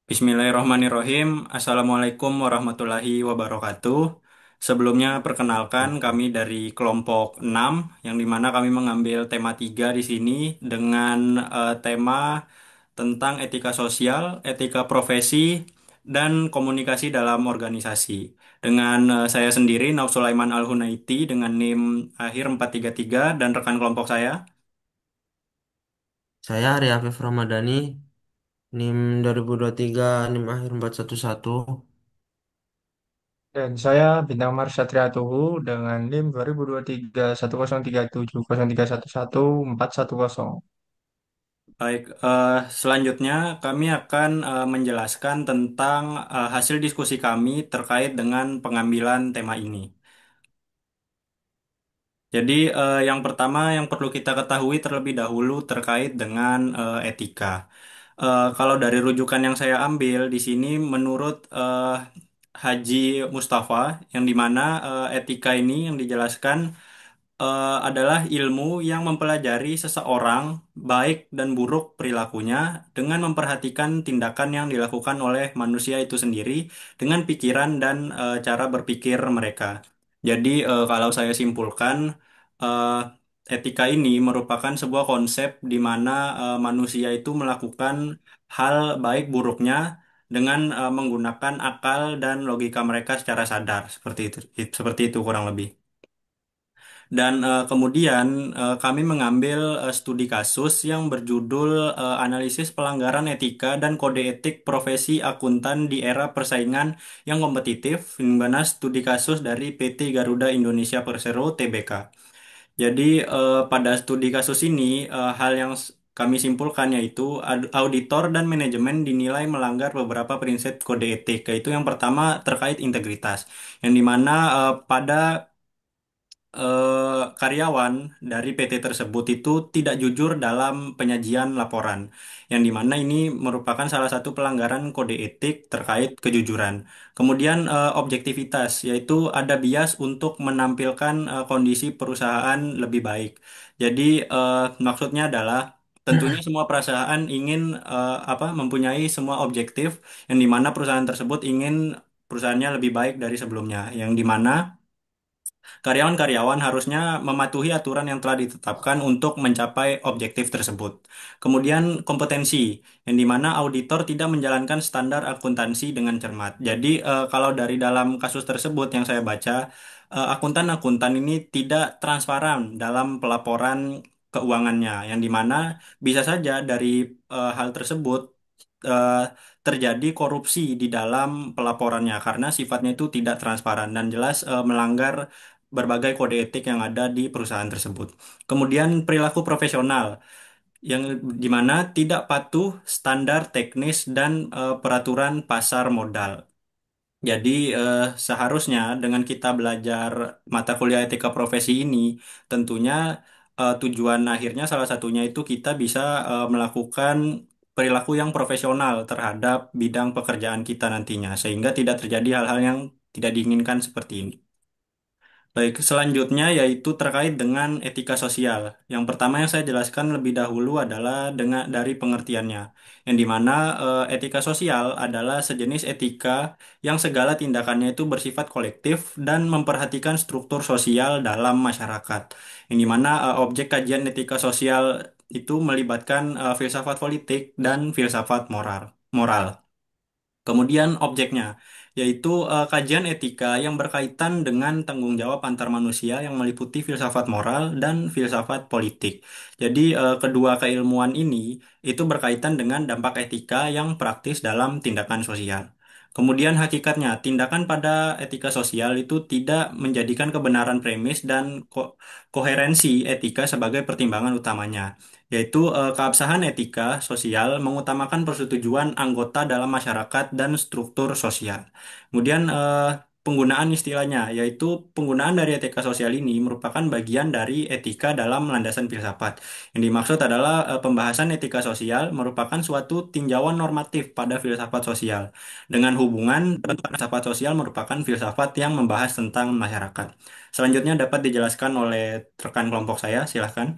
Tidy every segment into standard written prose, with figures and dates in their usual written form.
Bismillahirrahmanirrahim. Assalamualaikum warahmatullahi wabarakatuh. Sebelumnya perkenalkan kami dari kelompok 6, yang dimana kami mengambil tema 3 di sini dengan tema tentang etika sosial, etika profesi, dan komunikasi dalam organisasi. Dengan saya sendiri, Nauf Sulaiman Al-Hunaiti dengan NIM akhir 433 dan rekan kelompok saya. Saya Ari Afif Ramadhani, NIM 2023, NIM akhir 411. Dan saya Bintang Mar Satria Tuhu dengan NIM 2023 1037 0311 410. Baik, selanjutnya kami akan menjelaskan tentang hasil diskusi kami terkait dengan pengambilan tema ini. Jadi, yang pertama yang perlu kita ketahui terlebih dahulu terkait dengan etika. Kalau dari rujukan yang saya ambil di sini, menurut Haji Mustafa, yang dimana etika ini yang dijelaskan adalah ilmu yang mempelajari seseorang, baik dan buruk perilakunya, dengan memperhatikan tindakan yang dilakukan oleh manusia itu sendiri, dengan pikiran dan cara berpikir mereka. Jadi, kalau saya simpulkan, eh, etika ini merupakan sebuah konsep di mana manusia itu melakukan hal baik buruknya dengan menggunakan akal dan logika mereka secara sadar, seperti itu kurang lebih. Dan kemudian kami mengambil studi kasus yang berjudul Analisis Pelanggaran Etika dan Kode Etik Profesi Akuntan di Era Persaingan yang Kompetitif, di mana studi kasus dari PT Garuda Indonesia Persero Tbk. Jadi pada studi kasus ini hal yang kami simpulkan yaitu auditor dan manajemen dinilai melanggar beberapa prinsip kode etik, yaitu yang pertama terkait integritas, yang dimana pada karyawan dari PT tersebut itu tidak jujur dalam penyajian laporan, yang dimana ini merupakan salah satu pelanggaran kode etik terkait kejujuran. Kemudian objektivitas, yaitu ada bias untuk menampilkan kondisi perusahaan lebih baik. Jadi maksudnya adalah tentunya semua perusahaan ingin mempunyai semua objektif, yang dimana perusahaan tersebut ingin perusahaannya lebih baik dari sebelumnya, yang dimana karyawan-karyawan harusnya mematuhi aturan yang telah ditetapkan untuk mencapai objektif tersebut. Kemudian kompetensi, yang dimana auditor tidak menjalankan standar akuntansi dengan cermat. Jadi kalau dari dalam kasus tersebut yang saya baca, akuntan-akuntan ini tidak transparan dalam pelaporan keuangannya, yang dimana bisa saja dari hal tersebut eh, terjadi korupsi di dalam pelaporannya karena sifatnya itu tidak transparan dan jelas melanggar berbagai kode etik yang ada di perusahaan tersebut. Kemudian perilaku profesional yang dimana tidak patuh standar teknis dan peraturan pasar modal. Jadi seharusnya dengan kita belajar mata kuliah etika profesi ini, tentunya tujuan akhirnya salah satunya itu kita bisa melakukan perilaku yang profesional terhadap bidang pekerjaan kita nantinya, sehingga tidak terjadi hal-hal yang tidak diinginkan seperti ini. Baik, selanjutnya yaitu terkait dengan etika sosial. Yang pertama yang saya jelaskan lebih dahulu adalah dengan dari pengertiannya, yang dimana etika sosial adalah sejenis etika yang segala tindakannya itu bersifat kolektif dan memperhatikan struktur sosial dalam masyarakat. Yang dimana objek kajian etika sosial itu melibatkan filsafat politik dan filsafat moral. Moral. Kemudian objeknya, yaitu kajian etika yang berkaitan dengan tanggung jawab antar manusia yang meliputi filsafat moral dan filsafat politik. Jadi kedua keilmuan ini itu berkaitan dengan dampak etika yang praktis dalam tindakan sosial. Kemudian hakikatnya, tindakan pada etika sosial itu tidak menjadikan kebenaran premis dan koherensi etika sebagai pertimbangan utamanya, yaitu keabsahan etika sosial mengutamakan persetujuan anggota dalam masyarakat dan struktur sosial. Kemudian penggunaan istilahnya, yaitu penggunaan dari etika sosial ini merupakan bagian dari etika dalam landasan filsafat. Yang dimaksud adalah pembahasan etika sosial merupakan suatu tinjauan normatif pada filsafat sosial, dengan hubungan filsafat sosial merupakan filsafat yang membahas tentang masyarakat. Selanjutnya dapat dijelaskan oleh rekan kelompok saya, silahkan.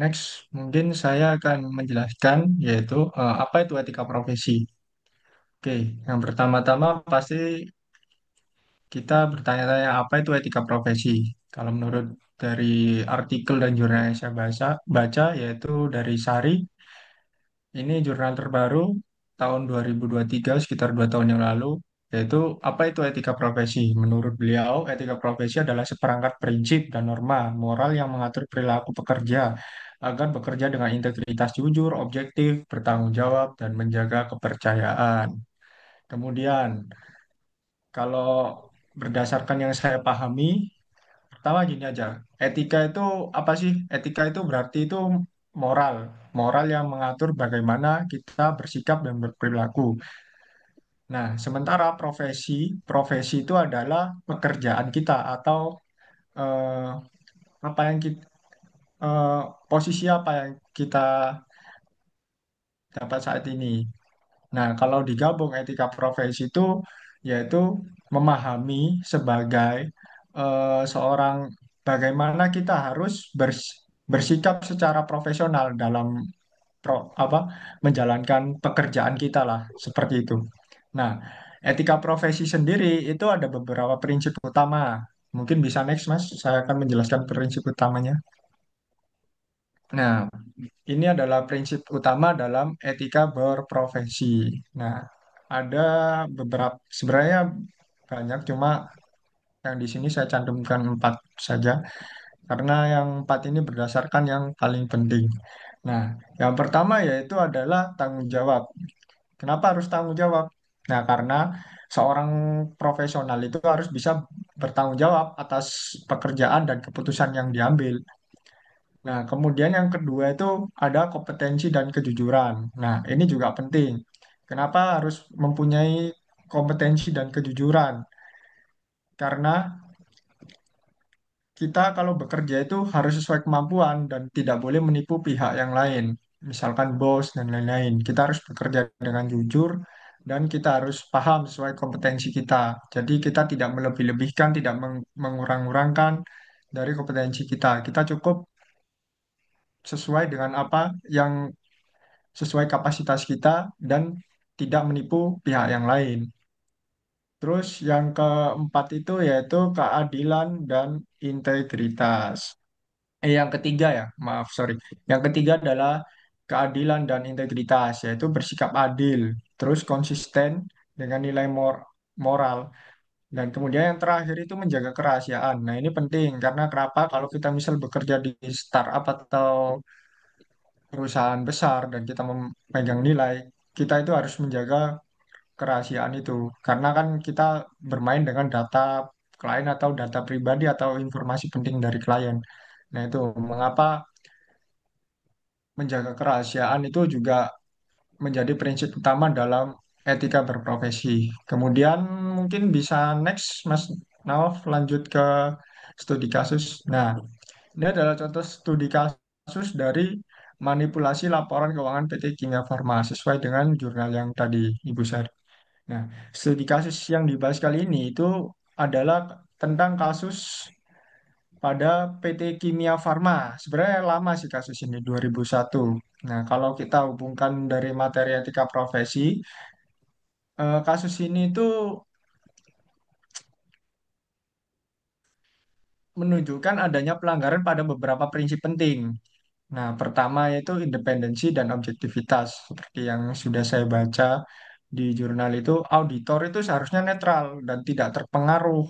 Next, mungkin saya akan menjelaskan yaitu apa itu etika profesi. Oke, yang pertama-tama pasti kita bertanya-tanya apa itu etika profesi. Kalau menurut dari artikel dan jurnal yang saya baca yaitu dari Sari, ini jurnal terbaru tahun 2023, sekitar 2 tahun yang lalu, yaitu apa itu etika profesi. Menurut beliau, etika profesi adalah seperangkat prinsip dan norma moral yang mengatur perilaku pekerja agar bekerja dengan integritas jujur, objektif, bertanggung jawab, dan menjaga kepercayaan. Kemudian, kalau berdasarkan yang saya pahami, pertama gini aja, etika itu apa sih? Etika itu berarti itu moral, moral yang mengatur bagaimana kita bersikap dan berperilaku. Nah, sementara profesi itu adalah pekerjaan kita atau eh, apa yang kita, posisi apa yang kita dapat saat ini. Nah, kalau digabung etika profesi itu yaitu memahami sebagai seorang bagaimana kita harus bersikap secara profesional dalam apa menjalankan pekerjaan kita lah seperti itu. Nah, etika profesi sendiri itu ada beberapa prinsip utama. Mungkin bisa next, Mas. Saya akan menjelaskan prinsip utamanya. Nah, ini adalah prinsip utama dalam etika berprofesi. Nah, ada beberapa, sebenarnya banyak, cuma yang di sini saya cantumkan 4 saja, karena yang 4 ini berdasarkan yang paling penting. Nah, yang pertama yaitu adalah tanggung jawab. Kenapa harus tanggung jawab? Nah, karena seorang profesional itu harus bisa bertanggung jawab atas pekerjaan dan keputusan yang diambil. Nah, kemudian yang kedua itu ada kompetensi dan kejujuran. Nah, ini juga penting. Kenapa harus mempunyai kompetensi dan kejujuran? Karena kita kalau bekerja itu harus sesuai kemampuan dan tidak boleh menipu pihak yang lain, misalkan bos dan lain-lain. Kita harus bekerja dengan jujur dan kita harus paham sesuai kompetensi kita. Jadi kita tidak melebih-lebihkan, tidak mengurang-urangkan dari kompetensi kita. Kita cukup sesuai dengan apa yang sesuai kapasitas kita dan tidak menipu pihak yang lain. Terus yang keempat itu yaitu keadilan dan integritas. Yang ketiga ya, maaf, sorry. Yang ketiga adalah keadilan dan integritas, yaitu bersikap adil, terus konsisten dengan nilai moral. Dan kemudian yang terakhir itu menjaga kerahasiaan. Nah, ini penting karena kenapa? Kalau kita misal bekerja di startup atau perusahaan besar dan kita memegang nilai, kita itu harus menjaga kerahasiaan itu. Karena kan kita bermain dengan data klien atau data pribadi atau informasi penting dari klien. Nah, itu mengapa menjaga kerahasiaan itu juga menjadi prinsip utama dalam etika berprofesi. Kemudian mungkin bisa next, Mas Nawaf, lanjut ke studi kasus. Nah, ini adalah contoh studi kasus dari manipulasi laporan keuangan PT Kimia Farma sesuai dengan jurnal yang tadi Ibu Sari. Nah, studi kasus yang dibahas kali ini itu adalah tentang kasus pada PT Kimia Farma. Sebenarnya lama sih kasus ini, 2001. Nah, kalau kita hubungkan dari materi etika profesi, kasus ini itu menunjukkan adanya pelanggaran pada beberapa prinsip penting. Nah, pertama yaitu independensi dan objektivitas. Seperti yang sudah saya baca di jurnal itu, auditor itu seharusnya netral dan tidak terpengaruh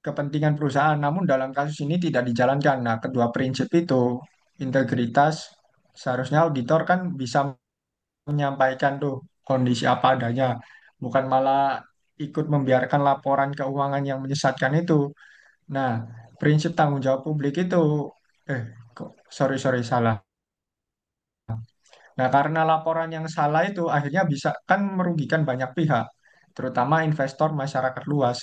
kepentingan perusahaan. Namun dalam kasus ini tidak dijalankan. Nah, kedua prinsip itu, integritas, seharusnya auditor kan bisa menyampaikan tuh kondisi apa adanya, bukan malah ikut membiarkan laporan keuangan yang menyesatkan itu. Nah, prinsip tanggung jawab publik itu, eh, kok, sorry, salah. Nah, karena laporan yang salah itu akhirnya bisa kan merugikan banyak pihak, terutama investor masyarakat luas.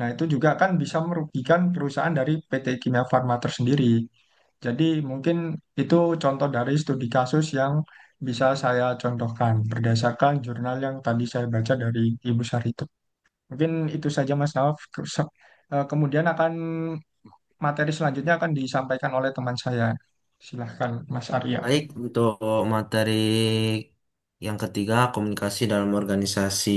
Nah, itu juga kan bisa merugikan perusahaan dari PT Kimia Farma tersendiri. Jadi, mungkin itu contoh dari studi kasus yang bisa saya contohkan berdasarkan jurnal yang tadi saya baca dari Ibu Sari itu. Mungkin itu saja Mas Nawaf. Kemudian akan materi selanjutnya akan disampaikan oleh teman saya. Silahkan, Mas Arya. Baik, untuk materi yang ketiga, komunikasi dalam organisasi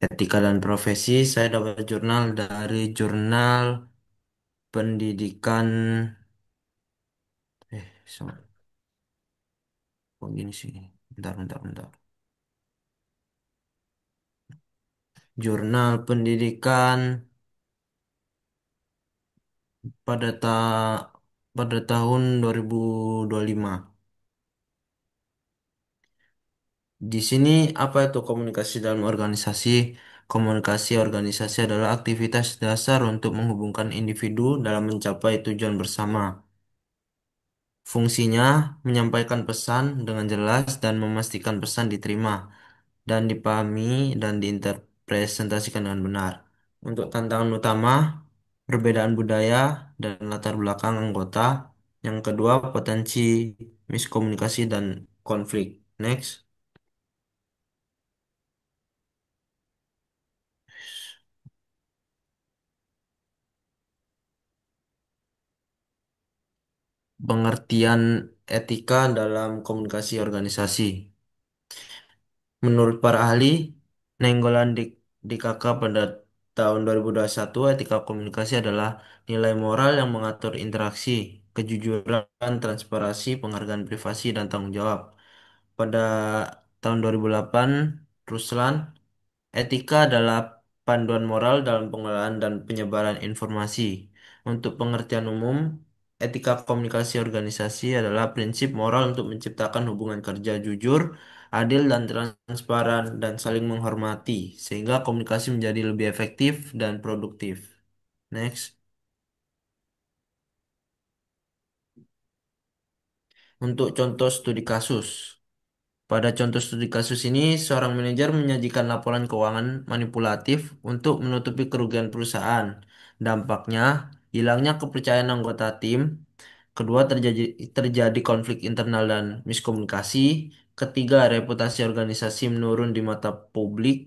etika dan profesi, saya dapat jurnal dari jurnal pendidikan, sama, kok gini sih, bentar, bentar, bentar. Jurnal pendidikan pada ta pada tahun 2025. Di sini apa itu komunikasi dalam organisasi? Komunikasi organisasi adalah aktivitas dasar untuk menghubungkan individu dalam mencapai tujuan bersama. Fungsinya menyampaikan pesan dengan jelas dan memastikan pesan diterima dan dipahami dan diinterpretasikan dengan benar. Untuk tantangan utama, perbedaan budaya dan latar belakang anggota. Yang kedua, potensi miskomunikasi dan konflik. Next. Pengertian etika dalam komunikasi organisasi. Menurut para ahli, Nainggolan DKK pada tahun 2021, etika komunikasi adalah nilai moral yang mengatur interaksi, kejujuran, transparansi, penghargaan privasi, dan tanggung jawab. Pada tahun 2008, Ruslan, etika adalah panduan moral dalam pengelolaan dan penyebaran informasi. Untuk pengertian umum, etika komunikasi organisasi adalah prinsip moral untuk menciptakan hubungan kerja jujur, adil dan transparan dan saling menghormati sehingga komunikasi menjadi lebih efektif dan produktif. Next. Untuk contoh studi kasus. Pada contoh studi kasus ini, seorang manajer menyajikan laporan keuangan manipulatif untuk menutupi kerugian perusahaan. Dampaknya, hilangnya kepercayaan anggota tim. Kedua, terjadi konflik internal dan miskomunikasi. Ketiga, reputasi organisasi menurun di mata publik.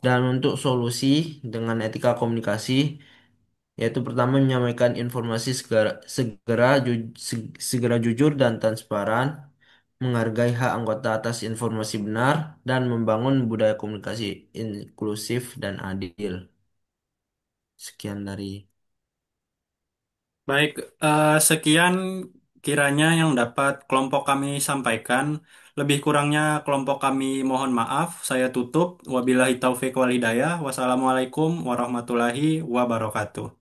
Dan untuk solusi dengan etika komunikasi, yaitu pertama menyampaikan informasi segera jujur dan transparan, menghargai hak anggota atas informasi benar, dan membangun budaya komunikasi inklusif dan adil. Sekian dari Baik, sekian kiranya yang dapat kelompok kami sampaikan. Lebih kurangnya kelompok kami mohon maaf. Saya tutup. Wabillahi taufik wal hidayah. Wassalamualaikum warahmatullahi wabarakatuh.